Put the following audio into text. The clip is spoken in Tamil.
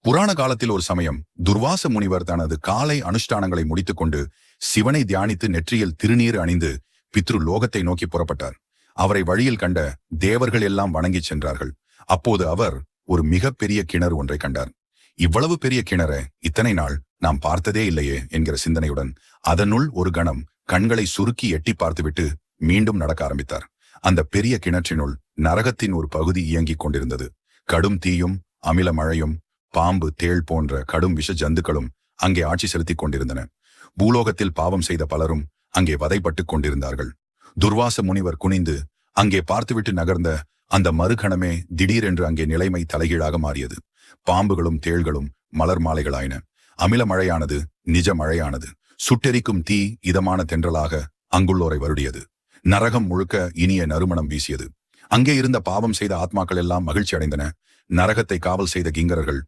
புராண காலத்தில் ஒரு சமயம் துர்வாச முனிவர் தனது காலை அனுஷ்டானங்களை முடித்துக்கொண்டு சிவனை தியானித்து நெற்றியில் திருநீர் அணிந்து பித்ரு லோகத்தை நோக்கி புறப்பட்டார். அவரை வழியில் கண்ட தேவர்கள் எல்லாம் வணங்கிச் சென்றார்கள். அப்போது அவர் ஒரு மிகப்பெரிய கிணறு ஒன்றை கண்டார். இவ்வளவு பெரிய கிணற இத்தனை நாள் நாம் பார்த்ததே இல்லையே என்கிற சிந்தனையுடன் அதனுள் ஒரு கணம் கண்களை சுருக்கி எட்டி பார்த்துவிட்டு மீண்டும் நடக்க ஆரம்பித்தார். அந்த பெரிய கிணற்றினுள் நரகத்தின் ஒரு பகுதி இயங்கிக் கொண்டிருந்தது. கடும் தீயும் அமில மழையும் பாம்பு தேள் போன்ற கடும் விஷ ஜந்துக்களும் அங்கே ஆட்சி செலுத்திக் கொண்டிருந்தன. பூலோகத்தில் பாவம் செய்த பலரும் அங்கே வதைப்பட்டுக் கொண்டிருந்தார்கள். துர்வாச முனிவர் குனிந்து அங்கே பார்த்துவிட்டு நகர்ந்த அந்த மறுகணமே திடீரென்று அங்கே நிலைமை தலைகீழாக மாறியது. பாம்புகளும் தேள்களும் மலர் மாலைகளாயின. அமில மழையானது நிஜ மழையானது. சுட்டெரிக்கும் தீ இதமான தென்றலாக அங்குள்ளோரை வருடியது. நரகம் முழுக்க இனிய நறுமணம் வீசியது. அங்கே இருந்த பாவம் செய்த ஆத்மாக்கள் எல்லாம் மகிழ்ச்சி அடைந்தன. நரகத்தை காவல் செய்த கிங்கரர்கள்